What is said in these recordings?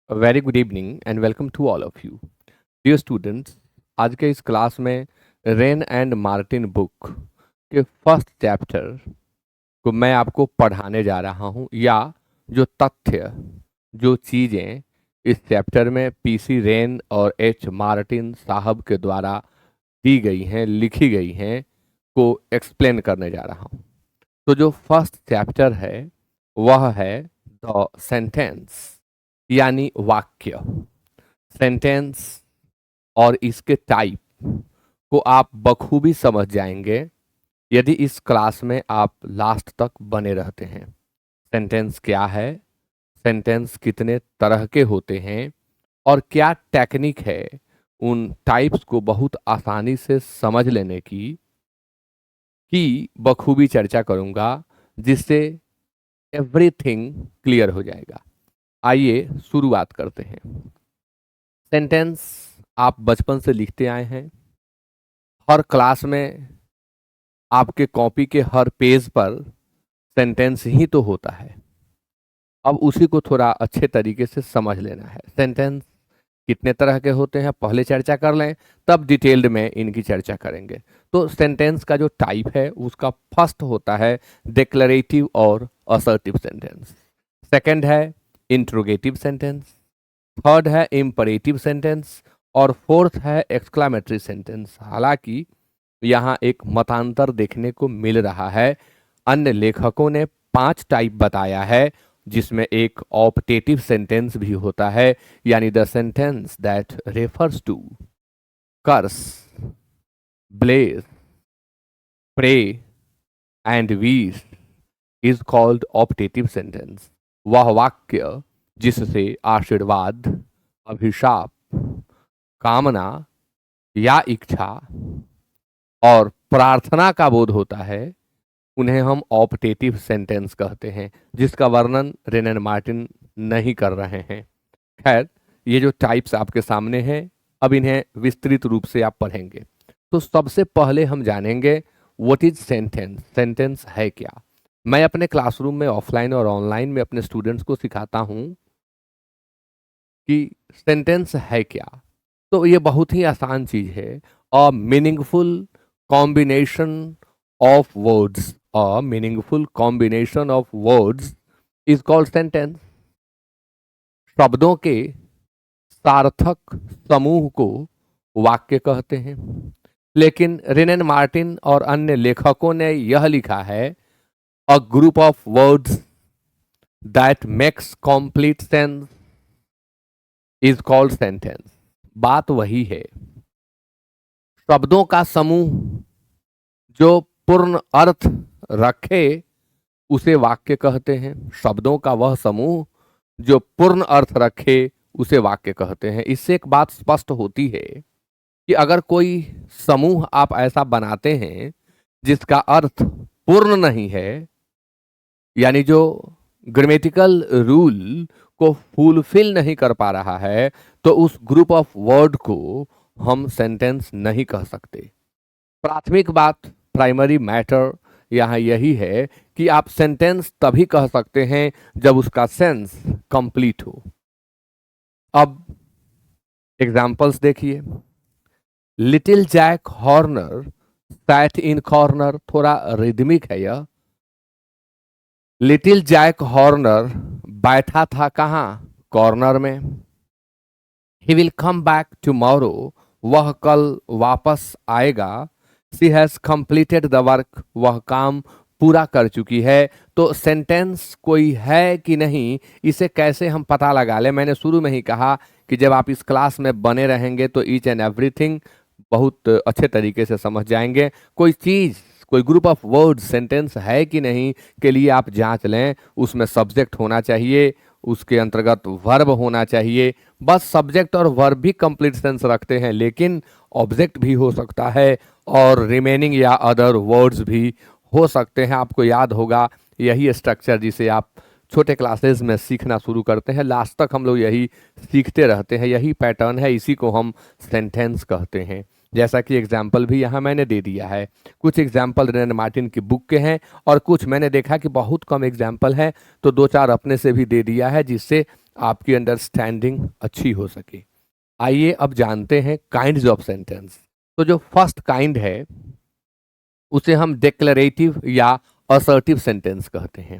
A very good evening and welcome to all of you. Dear students, आज के इस class में rain and Martin book के first chapter को मैं आपको पढ़ाने जा रहा हूं, या जो तथ्य, जो चीज़ें इस चैप्टर में पीसी रेन और एच मार्टिन साहब के द्वारा दी गई हैं, लिखी गई हैं, को एक्सप्लेन करने जा रहा हूं। तो जो फर्स्ट चैप्टर है वह है द सेंटेंस, यानी वाक्य। सेंटेंस और इसके टाइप को आप बखूबी समझ जाएंगे यदि इस क्लास में आप लास्ट तक बने रहते हैं। सेंटेंस क्या है, सेंटेंस कितने तरह के होते हैं और क्या टेक्निक है उन टाइप्स को बहुत आसानी से समझ लेने की बखूबी चर्चा करूंगा, जिससे एवरीथिंग क्लियर हो जाएगा। आइए शुरुआत करते हैं। सेंटेंस आप बचपन से लिखते आए हैं। हर क्लास में आपके कॉपी के हर पेज पर सेंटेंस ही तो होता है। अब उसी को थोड़ा अच्छे तरीके से समझ लेना है। सेंटेंस कितने तरह के होते हैं पहले चर्चा कर लें, तब डिटेल्ड में इनकी चर्चा करेंगे। तो सेंटेंस का जो टाइप है उसका फर्स्ट होता है डिक्लेरेटिव और असर्टिव सेंटेंस। सेकंड है इंट्रोगेटिव सेंटेंस। थर्ड है इम्परेटिव सेंटेंस और फोर्थ है एक्सक्लामेटरी सेंटेंस। हालांकि यहाँ एक मतांतर देखने को मिल रहा है। अन्य लेखकों ने 5 टाइप बताया है, जिसमें एक ऑप्टेटिव सेंटेंस भी होता है, यानी the sentence that refers to curse, bless, pray and wish is called optative sentence. वह वाक्य जिससे आशीर्वाद, अभिशाप, कामना या इच्छा और प्रार्थना का बोध होता है, उन्हें हम ऑप्टेटिव सेंटेंस कहते हैं, जिसका वर्णन रेन एंड मार्टिन नहीं कर रहे हैं। खैर, ये जो टाइप्स आपके सामने हैं, अब इन्हें विस्तृत रूप से आप पढ़ेंगे। तो सबसे पहले हम जानेंगे व्हाट इज सेंटेंस। सेंटेंस है क्या। मैं अपने क्लासरूम में ऑफलाइन और ऑनलाइन में अपने स्टूडेंट्स को सिखाता हूं कि सेंटेंस है क्या। तो ये बहुत ही आसान चीज है। A meaningful combination of words, a meaningful combination of words is called sentence. शब्दों के सार्थक समूह को वाक्य कहते हैं। लेकिन रेन एंड मार्टिन और अन्य लेखकों ने यह लिखा है, a group of words that makes complete sense is called sentence. बात वही है, शब्दों का समूह जो पूर्ण अर्थ रखे उसे वाक्य कहते हैं। शब्दों का वह समूह जो पूर्ण अर्थ रखे उसे वाक्य कहते हैं। इससे एक बात स्पष्ट होती है कि अगर कोई समूह आप ऐसा बनाते हैं जिसका अर्थ पूर्ण नहीं है, यानी जो ग्रामेटिकल रूल को फुलफिल नहीं कर पा रहा है, तो उस ग्रुप ऑफ वर्ड को हम सेंटेंस नहीं कह सकते। प्राथमिक बात, प्राइमरी मैटर यहाँ यही है कि आप सेंटेंस तभी कह सकते हैं जब उसका सेंस कंप्लीट हो। अब एग्जाम्पल्स देखिए। Little Jack Horner sat in corner, थोड़ा रिदमिक है यह। लिटिल जैक हॉर्नर बैठा था कहाँ, कॉर्नर में। He will come back tomorrow, वह कल वापस आएगा। She has completed the work, वह काम पूरा कर चुकी है। तो सेंटेंस कोई है कि नहीं, इसे कैसे हम पता लगा लें। मैंने शुरू में ही कहा कि जब आप इस क्लास में बने रहेंगे तो ईच एंड एवरीथिंग बहुत अच्छे तरीके से समझ जाएंगे। कोई चीज़, कोई ग्रुप ऑफ वर्ड्स सेंटेंस है कि नहीं के लिए आप जांच लें। उसमें सब्जेक्ट होना चाहिए, उसके अंतर्गत वर्ब होना चाहिए। बस सब्जेक्ट और वर्ब भी कंप्लीट सेंस रखते हैं, लेकिन ऑब्जेक्ट भी हो सकता है और रिमेनिंग या अदर वर्ड्स भी हो सकते हैं। आपको याद होगा यही स्ट्रक्चर जिसे आप छोटे क्लासेस में सीखना शुरू करते हैं, लास्ट तक हम लोग यही सीखते रहते हैं। यही पैटर्न है, इसी को हम सेंटेंस कहते हैं। जैसा कि एग्जाम्पल भी यहाँ मैंने दे दिया है। कुछ एग्जाम्पल रेन मार्टिन की बुक के हैं और कुछ मैंने देखा कि बहुत कम एग्जाम्पल हैं, तो 2-4 अपने से भी दे दिया है, जिससे आपकी अंडरस्टैंडिंग अच्छी हो सके। आइए अब जानते हैं काइंड्स ऑफ सेंटेंस। तो जो फर्स्ट काइंड है उसे हम डिक्लेरेटिव या असर्टिव सेंटेंस कहते हैं।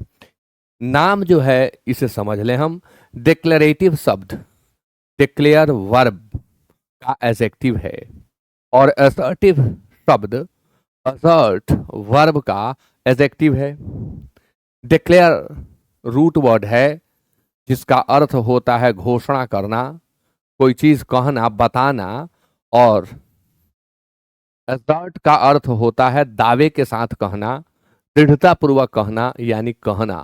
नाम जो है इसे समझ लें हम। डिक्लेरेटिव शब्द डिक्लेयर वर्ब का एडजेक्टिव है और असर्टिव शब्द असर्ट वर्ब का एडजेक्टिव है। डिक्लेयर रूट वर्ड है जिसका अर्थ होता है घोषणा करना, कोई चीज कहना, बताना। और असर्ट का अर्थ होता है दावे के साथ कहना, दृढ़ता पूर्वक कहना, यानी कहना।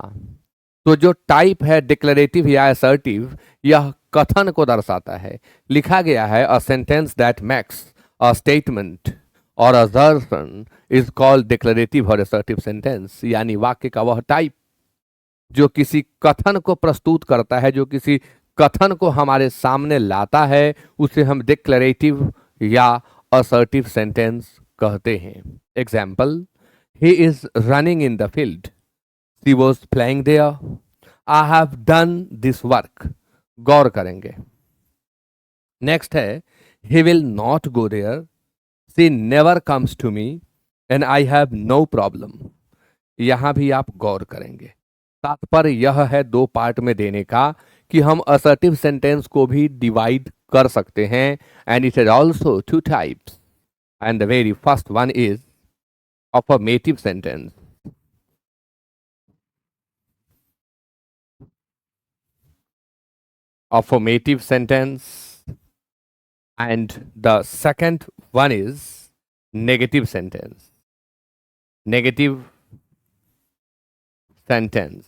तो जो टाइप है डिक्लेरेटिव या असर्टिव, यह कथन को दर्शाता है। लिखा गया है a sentence that makes a statement और असर्शन इज कॉल्ड डिक्लेरेटिव और असर्टिव सेंटेंस, यानी वाक्य का वह टाइप जो किसी कथन को प्रस्तुत करता है, जो किसी कथन को हमारे सामने लाता है, उसे हम डिक्लेरेटिव या असर्टिव सेंटेंस कहते हैं। Example, he is running in the field, she was playing there, I have done this work. गौर करेंगे। नेक्स्ट है he will not go there, she never comes to me and I have no problem. यहां भी आप गौर करेंगे। तात्पर्य यह है दो पार्ट में देने का कि हम असर्टिव सेंटेंस को भी डिवाइड कर सकते हैं and it is also two types and the very first one is affirmative sentence. Affirmative sentence, and the second one is negative sentence. Negative sentence,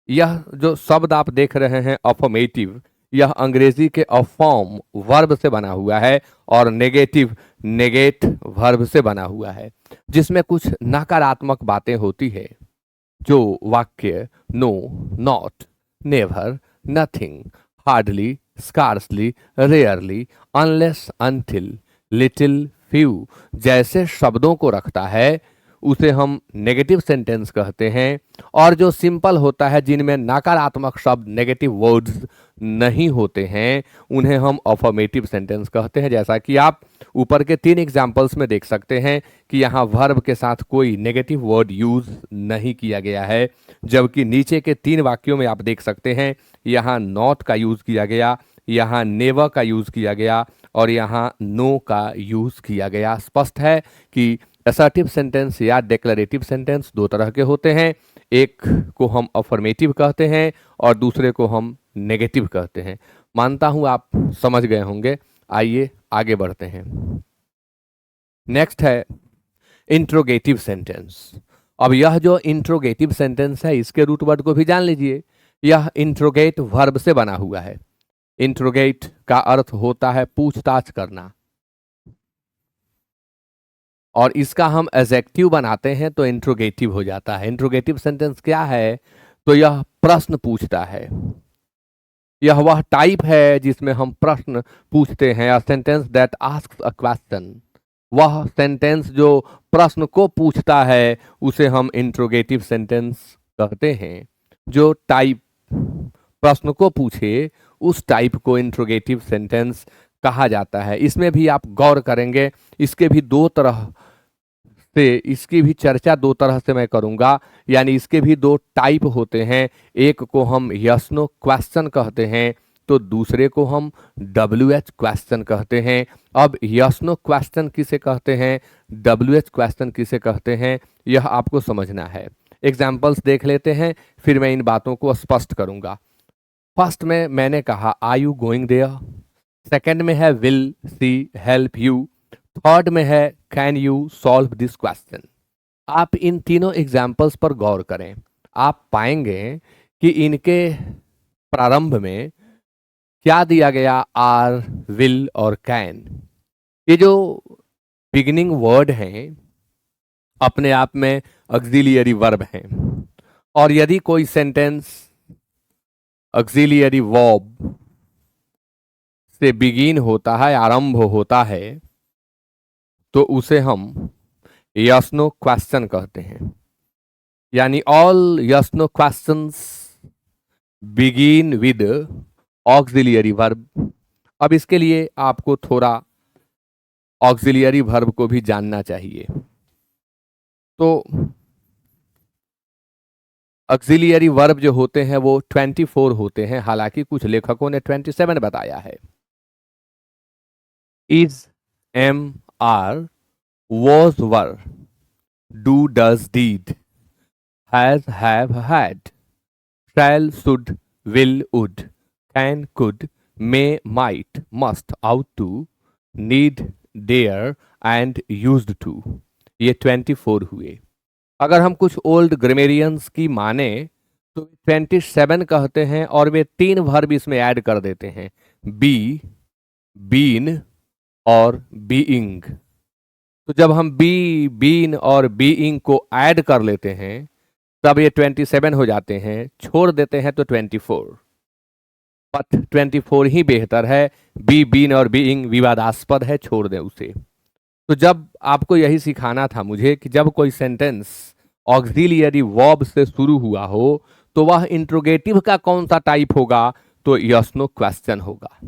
यह जो शब्द आप देख रहे हैं अफर्मेटिव, यह अंग्रेजी के अफॉर्म वर्ब से बना हुआ है और नेगेटिव नेगेट वर्ब से बना हुआ है, जिसमें कुछ नकारात्मक बातें होती है। जो वाक्य no, not, never, nothing, hardly, scarcely, rarely, unless, until, little, few जैसे शब्दों को रखता है उसे हम नेगेटिव सेंटेंस कहते हैं। और जो सिंपल होता है, जिनमें नकारात्मक शब्द नेगेटिव वर्ड्स नहीं होते हैं, उन्हें हम अफर्मेटिव सेंटेंस कहते हैं। जैसा कि आप ऊपर के 3 एग्जाम्पल्स में देख सकते हैं कि यहाँ वर्ब के साथ कोई नेगेटिव वर्ड यूज नहीं किया गया है, जबकि नीचे के 3 वाक्यों में आप देख सकते हैं यहाँ नॉट का यूज किया गया, यहाँ नेवर का यूज किया गया और यहाँ नो का यूज किया गया। स्पष्ट है कि असर्टिव सेंटेंस या डिक्लेरेटिव सेंटेंस दो तरह के होते हैं। एक को हम अफर्मेटिव कहते हैं और दूसरे को हम नेगेटिव कहते हैं। मानता हूं आप समझ गए होंगे। आइए आगे बढ़ते हैं। नेक्स्ट है इंट्रोगेटिव सेंटेंस। अब यह जो इंट्रोगेटिव सेंटेंस है, इसके रूट वर्ड को भी जान लीजिए। यह इंट्रोगेट वर्ब से बना हुआ है। इंट्रोगेट का अर्थ होता है पूछताछ करना, और इसका हम एडजेक्टिव बनाते हैं तो इंट्रोगेटिव हो जाता है। इंट्रोगेटिव सेंटेंस क्या है? तो यह प्रश्न पूछता है। यह वह टाइप है जिसमें हम प्रश्न पूछते हैं। A sentence that asks a question, वह सेंटेंस जो प्रश्न को पूछता है उसे हम इंट्रोगेटिव सेंटेंस कहते हैं। जो टाइप प्रश्न को पूछे उस टाइप को इंट्रोगेटिव सेंटेंस कहा जाता है। इसमें भी आप गौर करेंगे, इसके भी दो तरह से, इसकी भी चर्चा दो तरह से मैं करूंगा। यानी इसके भी दो टाइप होते हैं। एक को हम यस नो क्वेश्चन कहते हैं तो दूसरे को हम WH क्वेश्चन कहते हैं। अब यस नो क्वेश्चन किसे कहते हैं, WH क्वेश्चन किसे कहते हैं, यह आपको समझना है। एग्जाम्पल्स देख लेते हैं, फिर मैं इन बातों को स्पष्ट करूंगा। फर्स्ट में मैंने कहा are you going there, second में है will she help you, third में है can you solve this question. आप इन तीनों एग्जाम्पल्स पर गौर करें। आप पाएंगे कि इनके प्रारंभ में क्या दिया गया, आर, विल और कैन। ये जो बिगिनिंग वर्ड हैं अपने आप में ऑक्सिलियरी वर्ब हैं, और यदि कोई सेंटेंस ऑक्सिलियरी वर्ब से बिगिन होता है, आरंभ होता है, तो उसे हम यस नो क्वेश्चन कहते हैं। यानी all yes no questions begin with auxiliary verb. अब इसके लिए आपको थोड़ा ऑक्सिलियरी वर्ब को भी जानना चाहिए। तो ऑक्सिलियरी वर्ब जो होते हैं वो 24 होते हैं, हालांकि कुछ लेखकों ने 27 बताया है। Is, am, are, was, were, do, does, did, has, have, had, shall, should, will, would, can, could, may, might, must, ought to, need, dare and used to. ये 24 हुए। अगर हम कुछ ओल्ड ग्रामेरियंस की माने तो 27 कहते हैं और वे 3 वर्ब इसमें ऐड कर देते हैं, बी, बीन और बीइंग। तो जब हम बी, बीन और बीइंग को ऐड कर लेते हैं तब ये 27 हो जाते हैं, छोड़ देते हैं तो 24। बट 24 ही बेहतर है, बी, बीन और बीइंग विवादास्पद है, छोड़ दें उसे। तो जब आपको यही सिखाना था मुझे कि जब कोई सेंटेंस ऑक्सिलियरी वर्ब से शुरू हुआ हो तो वह इंट्रोगेटिव का कौन सा टाइप होगा, तो यस नो क्वेश्चन होगा।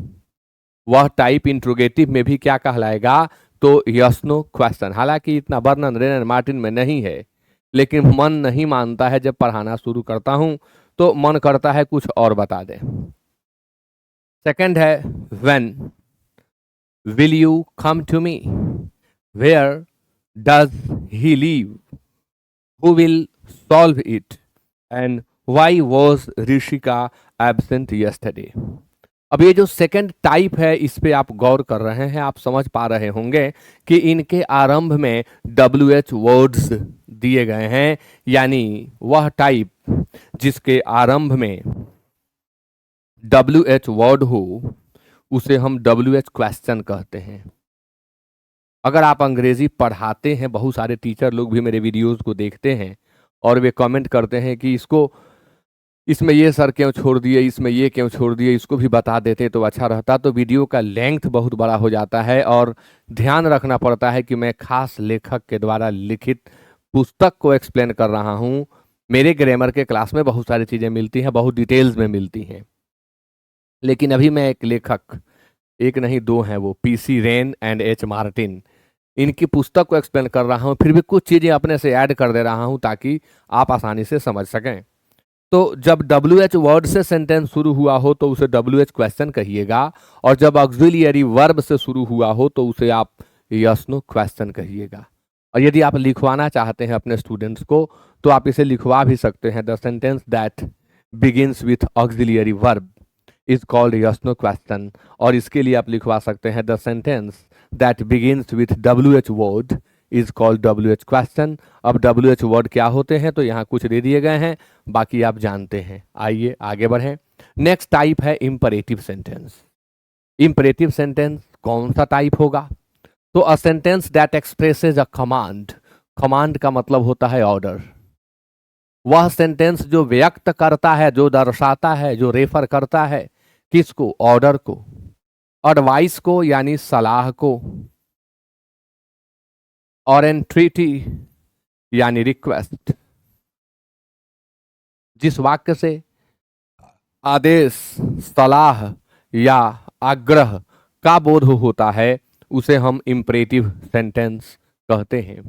वह टाइप इंट्रोगेटिव में भी क्या कहलाएगा, तो यस नो क्वेश्चन। हालांकि इतना वर्णन रेन एंड मार्टिन में नहीं है, लेकिन मन नहीं मानता है। जब पढ़ाना शुरू करता हूं तो मन करता है कुछ और बता दें। सेकंड है when, will you come to me, where does he live, who will solve it and why was Rishika absent yesterday। अब ये जो सेकंड टाइप है इस पे आप गौर कर रहे हैं, आप समझ पा रहे होंगे कि इनके आरंभ में WH वर्ड्स दिए गए हैं, यानी वह टाइप जिसके आरंभ में WH वर्ड हो उसे हम WH क्वेश्चन कहते हैं। अगर आप अंग्रेजी पढ़ाते हैं, बहुत सारे टीचर लोग भी मेरे वीडियोस को देखते हैं और वे कमेंट करते हैं कि इसको, इसमें ये सर क्यों छोड़ दिए, इसमें ये क्यों छोड़ दिए, इसको भी बता देते तो अच्छा रहता। तो वीडियो का लेंथ बहुत बड़ा हो जाता है और ध्यान रखना पड़ता है कि मैं खास लेखक के द्वारा लिखित पुस्तक को एक्सप्लेन कर रहा हूँ। मेरे ग्रामर के क्लास में बहुत सारी चीज़ें मिलती हैं, बहुत डिटेल्स में मिलती हैं, लेकिन अभी मैं एक लेखक, एक नहीं दो हैं वो, PC rain and H Martin, इनकी पुस्तक को एक्सप्लेन कर रहा हूँ, फिर भी कुछ चीज़ें अपने से ऐड कर दे रहा हूँ ताकि आप आसानी से समझ सकें। तो जब WH वर्ड से सेंटेंस शुरू हुआ हो तो उसे WH क्वेश्चन कहिएगा, और जब ऑक्सिलियरी वर्ब से शुरू हुआ हो तो उसे आप यस नो क्वेश्चन कहिएगा। और यदि आप लिखवाना चाहते हैं अपने स्टूडेंट्स को तो आप इसे लिखवा भी सकते हैं, the sentence that begins with auxiliary verb is called yes no question. और इसके लिए आप लिखवा सकते हैं the sentence that begins with WH word is called WH question. अब WH वर्ड क्या होते हैं तो यहाँ कुछ दे दिए गए हैं, बाकी आप जानते हैं। आइए आगे बढ़ें। नेक्स्ट टाइप है इंपरेटिव सेंटेंस। इंपरेटिव सेंटेंस कौन सा टाइप होगा, तो a sentence that expresses a command. Command का मतलब होता है ऑर्डर। वह सेंटेंस जो व्यक्त करता है, जो दर्शाता है, जो रेफर करता है किसको, ऑर्डर को, एडवाइस को यानी सलाह को, और एंट्रीटी यानी रिक्वेस्ट। जिस वाक्य से आदेश, सलाह या आग्रह का बोध होता है उसे हम इंपरेटिव सेंटेंस कहते हैं।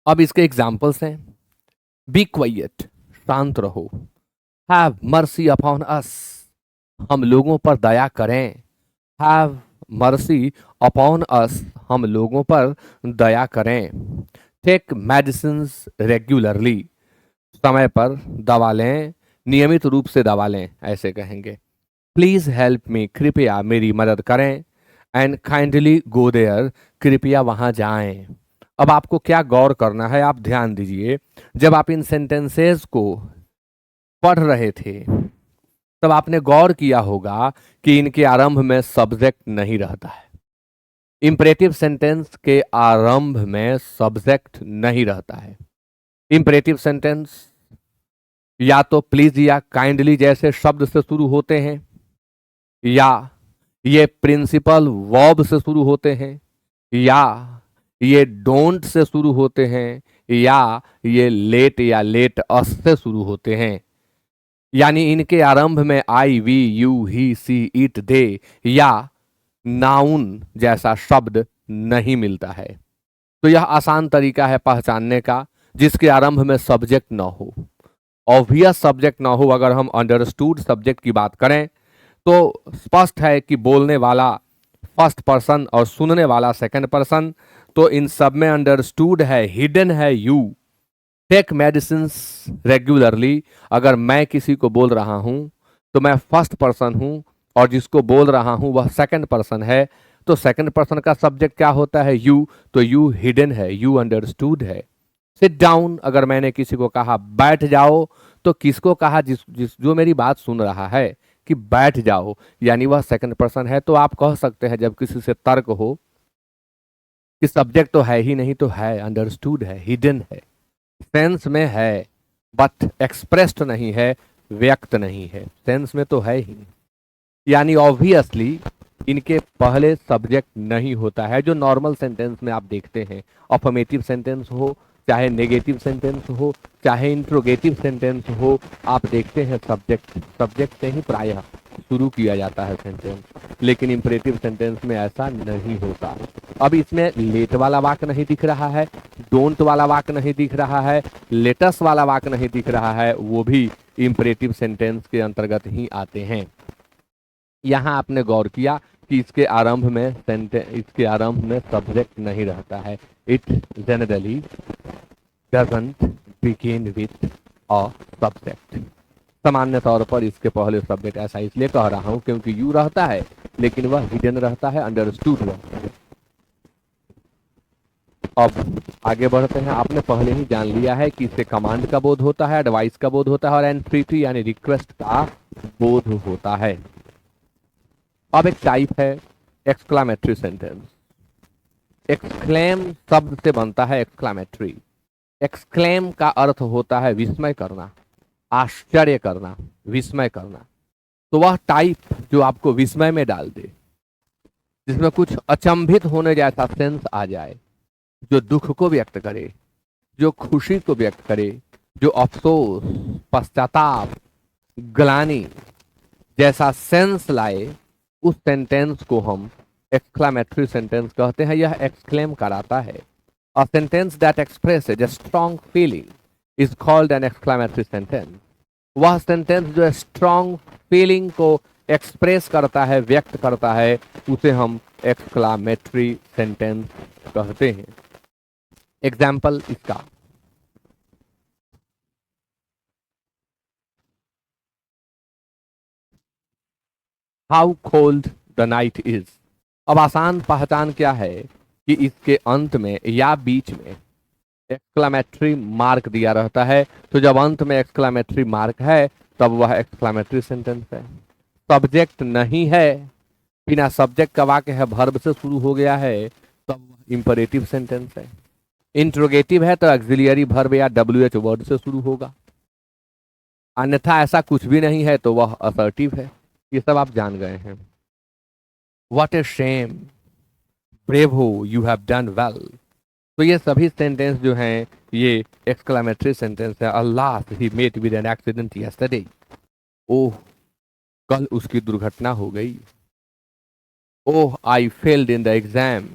अब इसके एग्जाम्पल्स हैं, बी क्वाइट, शांत रहो, हैव मर्सी अपॉन अस, हम लोगों पर दया करें, हैव मर्सी अपॉन अस, हम लोगों पर दया करें, टेक मेडिसिन्स रेगुलरली, समय पर दवा लें, नियमित रूप से दवा लें, ऐसे कहेंगे। प्लीज हेल्प मी, कृपया मेरी मदद करें, एंड काइंडली गो देयर, कृपया वहां जाएं। अब आपको क्या गौर करना है, आप ध्यान दीजिए। जब आप इन सेंटेंसेस को पढ़ रहे थे तब आपने गौर किया होगा कि इनके आरंभ में सब्जेक्ट नहीं रहता है। इंपरेटिव सेंटेंस के आरंभ में सब्जेक्ट नहीं रहता है। इंपरेटिव सेंटेंस या तो प्लीज या काइंडली जैसे शब्द से शुरू होते हैं, या ये प्रिंसिपल वर्ब से शुरू होते हैं, या ये डोंट से शुरू होते हैं या ये लेट या लेट अस से शुरू होते हैं। यानी इनके आरंभ में I, we, you, he, she, it, they या नाउन जैसा शब्द नहीं मिलता है। तो यह आसान तरीका है पहचानने का जिसके आरंभ में सब्जेक्ट ना हो, ऑब्वियस सब्जेक्ट ना हो। अगर हम अंडरस्टूड सब्जेक्ट की बात करें तो स्पष्ट है कि बोलने वाला फर्स्ट पर्सन और सुनने वाला सेकंड पर्सन। तो इन सब में अंडरस्टूड है, हिडन है यू। टेक मेडिसिन रेगुलरली, अगर मैं किसी को बोल रहा हूं तो मैं फर्स्ट पर्सन हूं और जिसको बोल रहा हूं वह सेकंड पर्सन है। तो सेकंड पर्सन का सब्जेक्ट क्या होता है? यू। तो यू हिडन है, यू अंडरस्टूड है। सिट डाउन, अगर मैंने किसी को कहा बैठ जाओ तो किसको कहा? जो मेरी बात सुन रहा है कि बैठ जाओ, यानी वह सेकंड पर्सन है। तो आप कह सकते हैं जब किसी से तर्क हो कि सब्जेक्ट तो है ही नहीं, तो है, अंडरस्टूड है, हिडन है, सेंस में है बट एक्सप्रेस्ड नहीं है, व्यक्त नहीं है, सेंस में तो है ही। यानी ऑब्वियसली इनके पहले सब्जेक्ट नहीं होता है जो नॉर्मल सेंटेंस में आप देखते हैं। अफर्मेटिव सेंटेंस हो चाहे नेगेटिव सेंटेंस हो चाहे इंट्रोगेटिव सेंटेंस हो, आप देखते हैं सब्जेक्ट से ही प्रायः शुरू किया जाता है सेंटेंस। लेकिन इंपरेटिव सेंटेंस में ऐसा नहीं होता। अब इसमें लेट वाला वाक्य नहीं दिख रहा है, डोंट वाला वाक्य नहीं दिख रहा है, लेटस वाला वाक्य नहीं दिख रहा है, वो भी इंपरेटिव सेंटेंस के अंतर्गत ही आते हैं। यहां आपने गौर किया कि इसके आरंभ में सब्जेक्ट नहीं रहता है। It generally doesn't begin with a subject. सामान्य तौर पर इसके पहले सब्जेक्ट, ऐसा इसलिए कह रहा हूं क्योंकि यू रहता है लेकिन वह हिडन रहता है, अंडरस्टूड रहता है। अब आगे बढ़ते हैं। आपने पहले ही जान लिया है कि इससे कमांड का बोध होता है, एडवाइस का बोध होता है और एंट्रीटी यानी रिक्वेस्ट का बोध होता है। अब एक टाइप है एक्सक्लामेटरी सेंटेंस। एक्सक्लेम शब्द से बनता है एक्सक्लामेटरी। एक्सक्लेम का अर्थ होता है विस्मय करना, आश्चर्य करना, विस्मय करना। तो वह टाइप जो आपको विस्मय में डाल दे, जिसमें कुछ अचंभित होने जैसा सेंस आ जाए, जो दुख को व्यक्त करे, जो खुशी को व्यक्त करे, जो अफसोस, पश्चाताप, ग्लानि जैसा सेंस लाए, उस सेंटेंस को हम एक्सक्लामेटरी सेंटेंस कहते हैं। यह एक्सक्लेम कराता है। A sentence that expresses a strong feeling is called an exclamatory sentence. वह सेंटेंस जो स्ट्रॉन्ग फीलिंग को एक्सप्रेस करता है, व्यक्त करता है, उसे हम एक्सक्लामेटरी सेंटेंस कहते हैं। एग्जाम्पल इसका, how cold the night is. अब आसान पहचान क्या है कि इसके अंत में या बीच में एक्सक्लामेटरी मार्क दिया रहता है। तो जब अंत में एक्सक्लामेटरी मार्क है तब वह एक्सक्लामेटरी सेंटेंस है। सब्जेक्ट नहीं है, बिना सब्जेक्ट का वाक्य है, वर्ब से शुरू हो गया है, तब वह इंपरेटिव सेंटेंस है। इंट्रोगेटिव है तो ऑक्सिलियरी वर्ब या WH वर्ड से शुरू होगा। अन्यथा ऐसा कुछ भी नहीं है तो वह असर्टिव है। ये सब आप जान गए हैं। What a shame, bravo, you have done well. तो ये सभी सेंटेंस जो हैं ये एक्सक्लामेटरी सेंटेंस है। अल्लाह he met with an accident yesterday. Oh, कल उसकी दुर्घटना हो गई। Oh, I failed in the exam,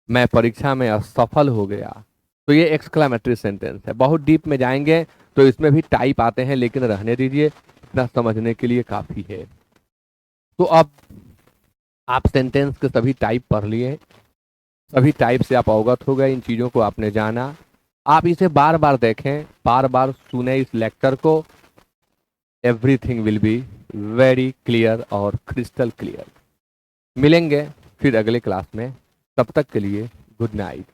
मैं परीक्षा में असफल हो गया। तो ये एक्सक्लामेटरी सेंटेंस है। बहुत डीप में जाएंगे तो इसमें भी टाइप आते हैं, लेकिन रहने दीजिए, इतना समझने के लिए काफी है। तो अब आप सेंटेंस के सभी टाइप पढ़ लिए, सभी टाइप से आप अवगत हो गए, इन चीजों को आपने जाना। आप इसे बार बार देखें, बार बार सुने इस लेक्चर को। Everything will be very clear और क्रिस्टल क्लियर। मिलेंगे फिर अगले क्लास में, तब तक के लिए गुड नाइट।